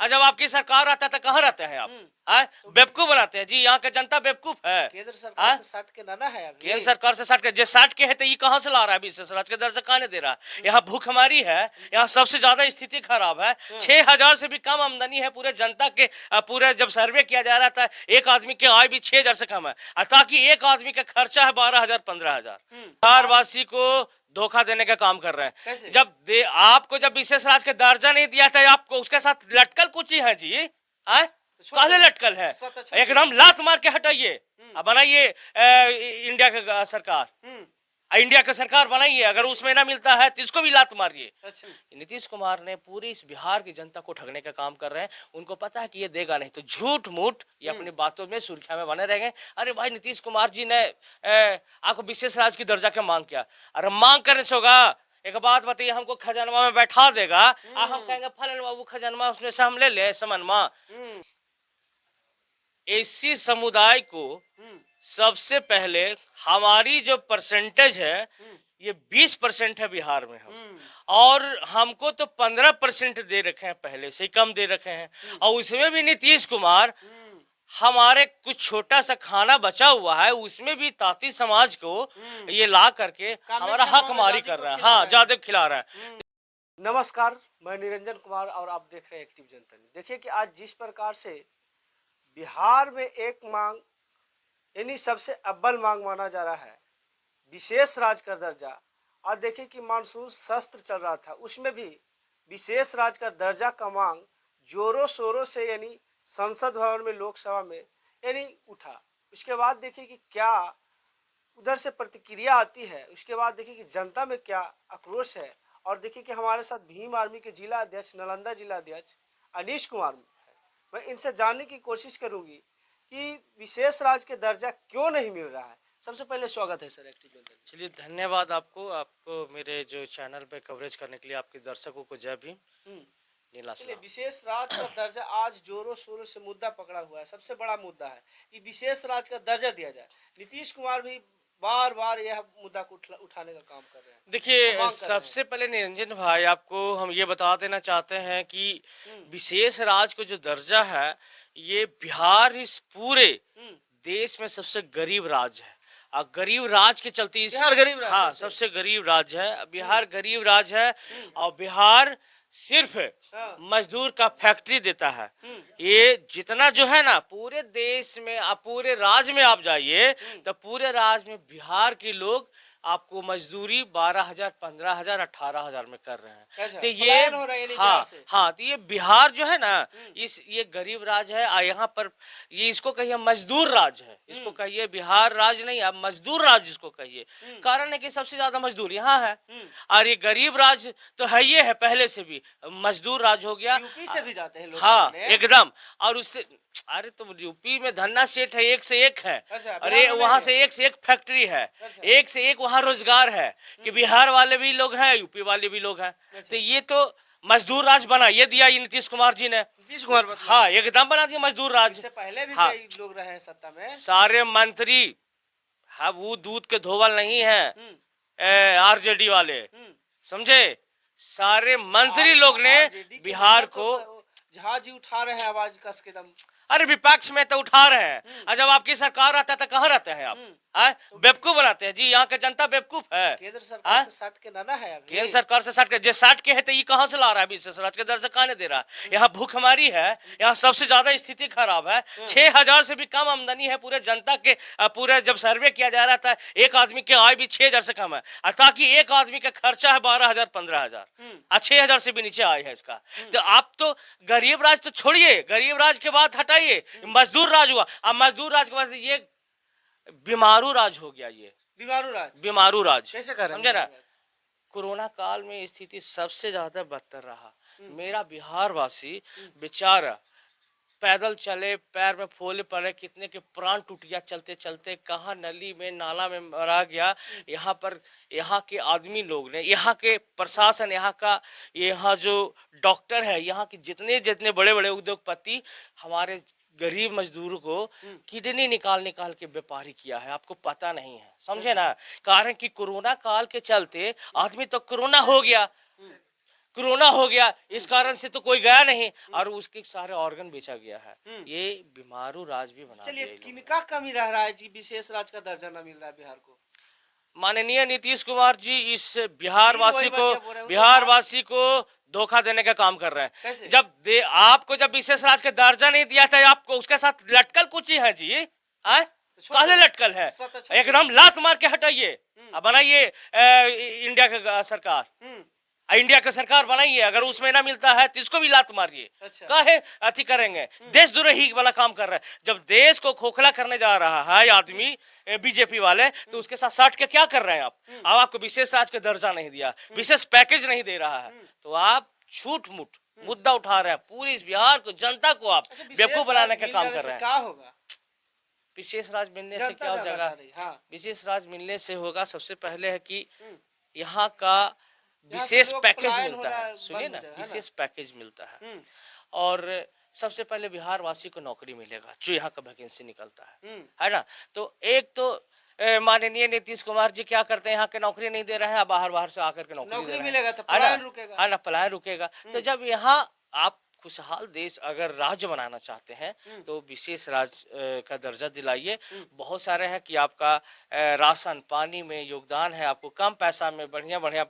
और जब आपकी सरकार आता है तो कहाँ रहते हैं आप? बेवकूफ बनाते हैं जी, यहाँ का जनता बेवकूफ है। केंद्र सरकार से सट के लाना है अभी। केंद्र सरकार से सट के जो सट के है तो ये कहाँ से ला रहा है? विशेष राज्य का दर्जा कहाँ नहीं दे रहा है? यहाँ भूखमरी है, यहाँ सबसे ज्यादा स्थिति खराब है। 6,000 से भी कम आमदनी है पूरे जनता के। पूरे जब सर्वे किया जा रहा था एक आदमी की आय भी 6,000 से कम है, ताकि एक आदमी का खर्चा है 12,000 15,000। बिहार वासी को धोखा देने का काम कर रहे हैं। आपको जब विशेष राज्य का दर्जा नहीं दिया था, आपको उसके साथ लटकल कुछ ही है जी। काले लटकल है, एकदम लात मार के हटाइए। बनाइए इंडिया का सरकार, इंडिया का सरकार बनाइए। अगर उसमें ना मिलता है तो इसको भी लात मारिए। नीतीश कुमार ने पूरी इस बिहार की जनता को ठगने का काम कर रहे हैं। उनको पता है कि ये देगा नहीं, तो झूठ मूठ ये अपनी बातों में सुर्खिया में बने रहेंगे। अरे भाई नीतीश कुमार जी ने आपको विशेष राज्य की दर्जा क्या मांग किया? अरे मांग करने से होगा? एक बात बताइए, हमको खजानवा में बैठा देगा और हम कहेंगे फलन बाबू खजानवा उसमें से हम ले ले समनमा। एससी समुदाय को सबसे पहले हमारी जो परसेंटेज है ये 20% है बिहार में हम, और हमको तो 15% दे रखे हैं, पहले से कम दे रखे हैं। और उसमें भी नीतीश कुमार हमारे कुछ छोटा सा खाना बचा हुआ है उसमें भी ताती समाज को ये ला करके हमारा हक मारी कर रहा है। हाँ, ज्यादा खिला रहा है। नमस्कार, मैं निरंजन कुमार और आप देख रहे हैं एक्टिव जनता न्यूज़। देखिए कि आज जिस प्रकार से बिहार में एक मांग यानी सबसे अव्वल मांग माना जा रहा है विशेष राज्य का दर्जा, और देखिए कि मानसून सत्र चल रहा था उसमें भी विशेष राज्य का दर्जा का मांग जोरों शोरों से यानी संसद भवन में लोकसभा में यानी उठा। उसके बाद देखिए कि क्या उधर से प्रतिक्रिया आती है, उसके बाद देखिए कि जनता में क्या आक्रोश है। और देखिए कि हमारे साथ भीम आर्मी के जिला अध्यक्ष नालंदा जिला अध्यक्ष अनीश कुमार है। मैं इनसे जानने की कोशिश करूंगी कि विशेष राज्य के दर्जा क्यों नहीं मिल रहा है। सबसे पहले स्वागत है सर एक्टिव जनता। चलिए, धन्यवाद आपको मेरे जो चैनल पे कवरेज करने के लिए। आपके दर्शकों को जय भीम। चलिए, विशेष राज्य का दर्जा आज जोरों शोरों से मुद्दा पकड़ा हुआ है। सबसे बड़ा मुद्दा है कि विशेष राज्य का दर्जा दिया जाए। नीतीश कुमार भी बार बार यह मुद्दा को उठाने का काम कर रहे हैं। देखिए, सबसे पहले निरंजन भाई आपको हम ये बता देना चाहते हैं कि विशेष राज्य को जो दर्जा है ये बिहार इस पूरे देश में सबसे गरीब राज्य है। और गरीब राज्य के चलते बिहार गरीब राज्य, हाँ, सबसे गरीब राज्य है बिहार। गरीब राज्य है और बिहार सिर्फ मजदूर का फैक्ट्री देता है। ये जितना जो है ना पूरे देश में, आप पूरे राज्य में आप जाइए तो पूरे राज्य में बिहार के लोग आपको मजदूरी 12,000 15,000 18,000 में कर रहे हैं। तो ये हाँ, तो ये बिहार जो है ना ये गरीब राज्य है। और यहाँ पर ये इसको कहिए मजदूर राज्य है, इसको कहिए बिहार राज्य नहीं, आप मजदूर राज्य इसको कहिए। कारण है कि सबसे ज्यादा मजदूर यहाँ है। और ये गरीब राज्य तो है, ये है पहले से भी मजदूर राज्य हो गया। यूपी से भी जाते हैं लोग। हाँ, एकदम। और उससे अरे तो यूपी में धन्ना सेठ है, एक से एक है। अरे वहाँ से एक फैक्ट्री है, एक से एक वहाँ रोजगार है कि बिहार वाले भी लोग हैं, यूपी वाले भी लोग हैं। तो ये तो मजदूर राज बना, ये दिया ये नीतीश कुमार जी ने। नीतीश कुमार हाँ, एकदम बना दिया मजदूर राज। इससे पहले भी कई लोग रहे हैं सत्ता में। सारे मंत्री हाँ, वो दूध के धोवल नहीं है आरजेडी वाले, समझे। सारे मंत्री लोग ने बिहार को जहाज उठा रहे हैं आवाज कस के दम। अरे विपक्ष में तो उठा रहे हैं, और जब आपकी सरकार आता है तो कहाँ रहते हैं आप? बेवकूफ बनाते हैं जी, यहाँ का जनता बेवकूफ है। केंद्र सरकार से सट के लाना है अभी। केंद्र सरकार से सट के जो सट के है तो ये कहाँ से ला रहा है? विशेष राज्य का दर्जा कहाँ नहीं दे रहा है? यहाँ भूखमरी है, यहाँ सबसे ज्यादा स्थिति खराब है। 6,000 से भी कम आमदनी है पूरे जनता के। पूरे जब सर्वे किया जा रहा था एक आदमी की आय भी 6,000 से कम है, ताकि एक आदमी का खर्चा है 12,000 15,000 और 6,000 से भी नीचे आय है इसका। तो आप तो गरीब राज तो छोड़िए, गरीब राज के बाद हटाइए, मजदूर राज हुआ। अब मजदूर राज के बाद ये बीमारू राज हो गया। ये बीमारू राज कैसे कर समझे ना। कोरोना काल में स्थिति सबसे ज्यादा बदतर रहा। मेरा बिहार वासी बेचारा पैदल चले, पैर में फोले पड़े, कितने के प्राण टूट गया चलते चलते, कहाँ नली में नाला में मरा गया। यहाँ पर यहाँ के आदमी लोग ने, यहाँ के प्रशासन, यहाँ जो डॉक्टर है, यहाँ के जितने जितने बड़े बड़े उद्योगपति हमारे गरीब मजदूरों को किडनी निकाल के व्यापारी किया है। आपको पता नहीं है, समझे ना। कारण कि कोरोना काल के चलते आदमी तो कोरोना हो गया, कोरोना हो गया, इस कारण से तो कोई गया नहीं और उसके सारे ऑर्गन बेचा गया है। ये बीमारू राज भी बना चलिए, दिया इन लोगों ने। किनका कमी रह रहा है जी, विशेष राज्य का दर्जा न मिल रहा है बिहार को? माननीय नीतीश कुमार जी इस बिहार वही वासी को बतिया बोल रहे हैं, वो तो बिहार वासी को धोखा देने का काम कर रहे हैं। कैसे? आपको जब विशेष राज्य का दर्जा नहीं दिया था, आपको उसके साथ लटकल कुची है जी। आए छोड़ काले दो। लटकल है, सत अच्छा एकदम लात मार के हटाइए। अब बनाइए इंडिया का सरकार, इंडिया का सरकार बनाइए। अगर उसमें ना मिलता है तो इसको भी लात मारिए। अच्छा। काहे अति करेंगे, देशद्रोही वाला काम कर रहा है। जब देश को खोखला करने जा रहा है आदमी बीजेपी वाले, तो उसके साथ साट के क्या कर रहे हैं आप? अब आपको विशेष राज्य का दर्जा नहीं दिया, विशेष पैकेज नहीं दे रहा है, तो आप छूट मुट मुद्दा उठा रहे हैं। पूरी इस बिहार को, जनता को आप अच्छा, विशेष बेवकूफ बनाने का राज्य काम मिल कर जाने रहे से हैं। क्या होगा? विशेष राज्य मिलने से जनता क्या हो जानना जाएगा? चाह रही, हाँ। विशेष राज्य मिलने से होगा, सबसे पहले है कि हम्म। यहाँ का यहाँ से विशेष लोग पैकेज पलायन मिलता होना है। सुनिए बंद ना, हो जाएगा, है ना? विशेष पैकेज मिलता है हम्म, और सबसे पहले बिहार वासी को नौकरी मिलेगा जो यहाँ का वैकेंसी निकलता हम्म, है ना। तो एक तो माननीय नीतीश कुमार जी क्या करते हैं, यहाँ के नौकरी नहीं दे रहे हैं, बाहर से आकर के नौकरी दे रहे हैं, मिलेगा तो है ना? पलायन रुकेगा। है ना, पलायन रुकेगा। तो जब यहाँ आप खुशहाल देश अगर राज्य बनाना चाहते हैं तो विशेष राज्य का दर्जा दिलाइए। बहुत सारे हैं कि आपका राशन पानी में योगदान है, आपको कम पैसा में बढ़िया बढ़िया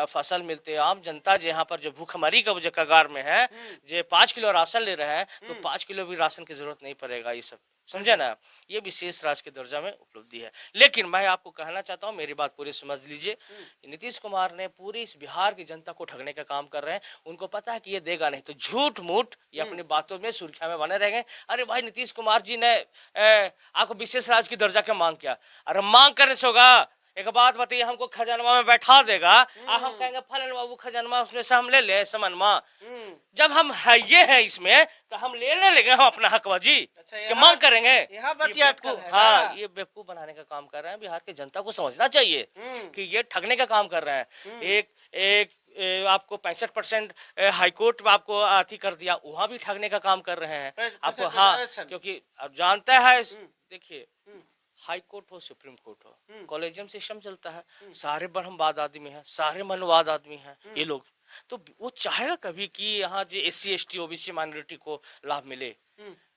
फसल मिलते हैं। आम जनता जो यहाँ पर जो भूखमरी का जो कगार में है, जो 5 किलो राशन ले रहे हैं, तो 5 किलो भी राशन की जरूरत नहीं पड़ेगा। ये सब समझे ना, ये विशेष राज्य के दर्जा में उपलब्धि है। लेकिन मैं आपको कहना चाहता हूँ, मेरी बात पूरी समझ लीजिए, नीतीश कुमार ने पूरी इस बिहार की जनता को ठगने का काम कर रहे हैं। उनको पता है कि ये देगा नहीं, तो झूठ मूठ ये अपनी बातों में सुर्खियां में बने रहेंगे। अरे भाई, नीतीश कुमार जी ने आपको विशेष राज्य की दर्जा क्या मांग किया? अरे मांग करने से होगा। एक बात बताइए, हमको खजानवा में बैठा देगा और हम कहेंगे फलन बाबू खजानवा उसमें से हम ले ले समनमा। जब हम है ये है इसमें, तो हम लेने लगे हम अपना हकबाजी अच्छा, कि मांग करेंगे। यहाँ बतिया हाँ, ये बेवकूफ बनाने का काम कर रहे हैं। बिहार की जनता को समझना चाहिए कि ये ठगने का काम कर रहे हैं। एक आपको 65% हाईकोर्ट में आपको अति कर दिया, वहाँ भी ठगने का काम कर रहे हैं आपको। हाँ, क्योंकि अब जानते हैं, देखिए हाई कोर्ट हो सुप्रीम कोर्ट हो, कॉलेजियम सिस्टम चलता है, सारे ब्रह्मवाद आदमी हैं, सारे मनवाद आदमी हैं ये लोग। तो वो चाहेगा कभी कि यहाँ जो SC ST OBC माइनॉरिटी को लाभ मिले?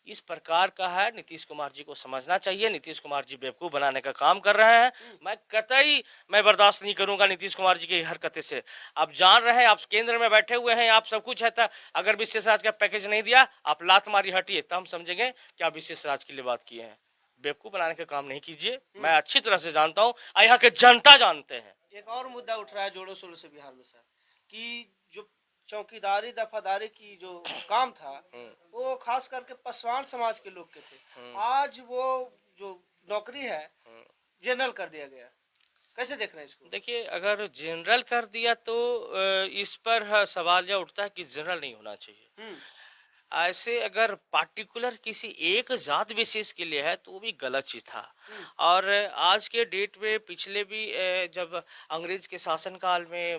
इस प्रकार का है। नीतीश कुमार जी को समझना चाहिए, नीतीश कुमार जी बेवकूफ बनाने का काम कर रहे हैं। मैं बर्दाश्त नहीं करूंगा नीतीश कुमार जी की हरकतें से। आप जान रहे हैं, आप केंद्र में बैठे हुए हैं, आप सब कुछ है, तो अगर विशेष राज्य का पैकेज नहीं दिया, आप लात मारी हटिए, तब हम समझेंगे कि आप विशेष राज्य के लिए बात किए हैं। बेवकूफ बनाने का काम नहीं कीजिए। मैं अच्छी तरह से जानता हूँ, यहाँ के जनता जानते हैं। एक और मुद्दा उठ रहा है जोड़ों शोरों से बिहार में सर, कि जो चौकीदारी दफादारी की जो काम था, वो खास करके पासवान समाज के लोग के थे। आज वो जो नौकरी है जनरल कर दिया गया। कैसे देख रहे हैं इसको? देखिए, अगर जनरल कर दिया तो इस पर सवाल यह उठता है कि जनरल नहीं होना चाहिए। ऐसे अगर पार्टिकुलर किसी एक जात विशेष के लिए है तो वो भी गलत चीज था। और आज के डेट में पिछले भी जब अंग्रेज के शासन काल में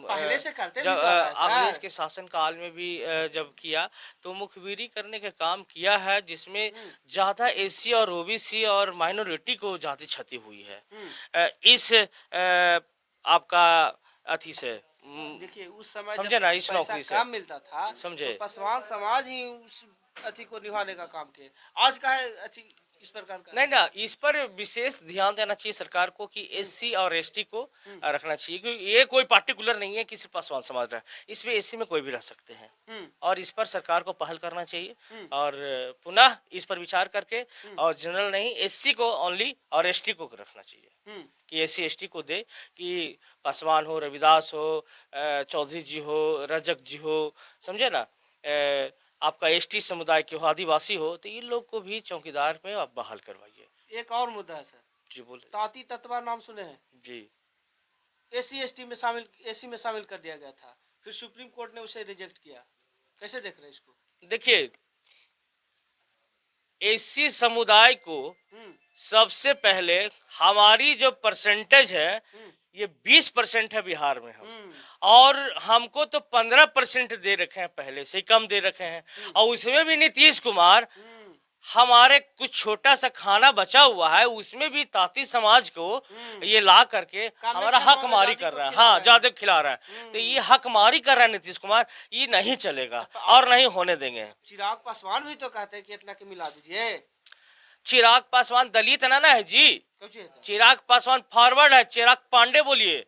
पहले से करते जब भी तो आ रहा है, अंग्रेज सर। के शासन काल में भी जब किया तो मुखबिरी करने का काम किया है, जिसमें ज्यादा SC और OBC और माइनॉरिटी को ज्यादा क्षति हुई है इस आपका अथी से। देखिए, उस समय समझे ना, इस नौकरी से काम मिलता था, समझे, तो पासवान समाज ही उस अथी को निभाने का काम किए। आज का है अथी इस प्रकार का नहीं ना, इस पर विशेष ध्यान देना चाहिए सरकार को कि SC और ST को रखना चाहिए, क्योंकि ये कोई पार्टिकुलर नहीं है कि सिर्फ पासवान समाज रहा, इसमें SC में कोई भी रह सकते हैं। और इस पर सरकार को पहल करना चाहिए और पुनः इस पर विचार करके, और जनरल नहीं, SC को ओनली और ST को रखना चाहिए कि SC ST को दे, कि पासवान हो, रविदास हो, चौधरी जी हो, रजक जी हो, समझे ना, आपका ST समुदाय के हो, आदिवासी हो, तो इन लोग को भी चौकीदार में आप बहाल करवाइए। एक और मुद्दा है सर जी बोले। ताती तत्वा नाम सुने हैं जी। SC ST में शामिल कर दिया गया था, फिर सुप्रीम कोर्ट ने उसे रिजेक्ट किया। कैसे देख रहे हैं इसको? देखिए, SC समुदाय को सबसे पहले हमारी जो परसेंटेज है ये 20% है बिहार में हम, और हमको तो 15% दे रखे हैं, पहले से ही कम दे रखे हैं। और उसमें भी नीतीश कुमार हमारे कुछ छोटा सा खाना बचा हुआ है, उसमें भी ताती समाज को ये ला करके हमारा हकमारी कर रहा है। हाँ, ज्यादा खिला रहा है। तो ये हकमारी कर रहा है नीतीश कुमार, ये नहीं चलेगा और नहीं होने देंगे। चिराग पासवान भी तो कहते हैं कि इतना की मिला दीजिए। चिराग पासवान दलित ना है जी, क्यों चाहिए था? चिराग पासवान फॉरवर्ड है। चिराग पांडे बोलिए,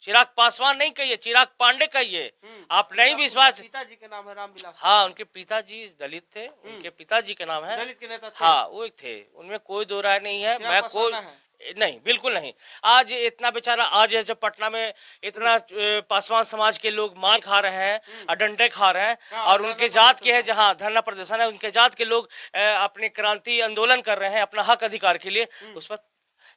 चिराग पासवान नहीं कहिए, चिराग पांडे कहिए। आप नहीं विश्वास, पिताजी के नाम है रामविलास। हाँ, उनके पिताजी दलित थे, उनके पिताजी का नाम है, दलित के नेता थे। हाँ वो थे, उनमें कोई दो राय नहीं है। चिराग मैं पासवान कोई है। नहीं, बिल्कुल नहीं। आज इतना बेचारा, आज जब पटना में इतना पासवान समाज के लोग मार खा रहे हैं और डंडे खा रहे हैं, और उनके जात के हैं, जहाँ धरना प्रदर्शन है, उनके जात के लोग अपने क्रांति आंदोलन कर रहे हैं अपना हक अधिकार के लिए, उस पर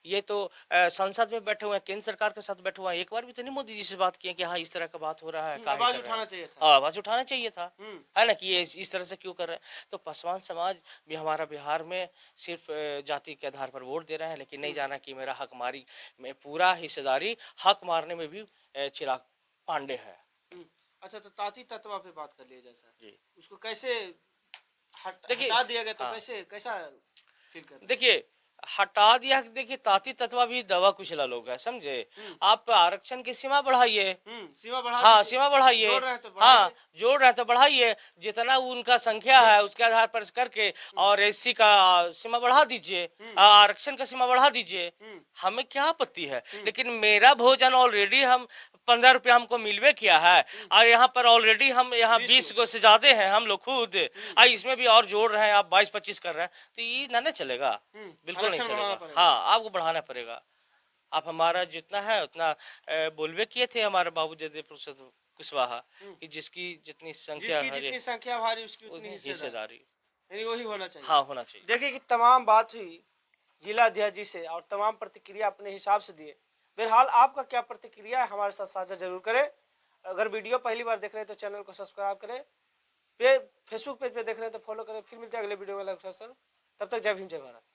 ये तो संसद में बैठे हुए हैं, केंद्र सरकार के साथ बैठे हुए हैं। एक बार भी तो नहीं मोदी जी से बात किए कि हाँ इस तरह का बात हो रहा है, काहे आवाज कर रहे उठाना हैं? चाहिए था। हाँ, आवाज उठाना चाहिए था, है ना, कि ये इस तरह से क्यों कर रहे हैं। तो पासवान समाज भी हमारा बिहार में सिर्फ जाति के आधार पर वोट दे रहे हैं, लेकिन नहीं जाना कि मेरा हक मारी में पूरा हिस्सेदारी हक मारने में भी चिराग पांडे है। अच्छा, तो ताती तत्वा पे बात कर लिए जैसा जी, उसको कैसे देखिए, हटा दिया गया, तो हाँ, कैसा फील कर? देखिए, हटा दिया, देखिए ताती तत्वा भी दवा कुचला लोग है, समझे। आप आरक्षण की सीमा बढ़ाइए, सीमा बढ़ा हाँ दीजिए। सीमा बढ़ाइए, जोड़ रहे हैं तो हाँ बढ़ाइए। जोड़ रहे हैं तो बढ़ाइए, जितना उनका संख्या है उसके आधार पर करके, और एससी का सीमा बढ़ा दीजिए, आरक्षण का सीमा बढ़ा दीजिए, हमें क्या आपत्ति है। लेकिन मेरा भोजन ऑलरेडी हम 15 रुपया हमको मिलवे किया है, और यहाँ पर ऑलरेडी हम यहाँ 20 गो से ज्यादा हैं हम लोग खुद, और इसमें भी और जोड़ रहे हैं आप 22-25 कर रहे हैं, तो ये ना चलेगा, बिल्कुल नहीं आरक्षण बढ़ाना चलेगा। पड़ेगा। हाँ, आपको बढ़ाना पड़ेगा। आप हमारा जितना है उतना बोलवे किए थे हमारे बाबू जयदेव प्रसाद कुशवाहा कि जिसकी जितनी संख्या जिसकी जितनी संख्या भारी उसकी उतनी हिस्सेदारी, हिस्सेदारी, यानी वही होना चाहिए। हाँ होना चाहिए। देखिए कि तमाम बात हुई जिला अध्यक्ष जी से, और तमाम प्रतिक्रिया अपने हिसाब से दिए। बहरहाल आपका क्या प्रतिक्रिया है हमारे साथ साझा जरूर करें। अगर वीडियो पहली बार देख रहे हैं तो चैनल को सब्सक्राइब करें, फेसबुक पेज पे देख रहे हैं तो फॉलो करें। फिर मिलते हैं अगले वीडियो में, तब तक जय भीम जय भारत।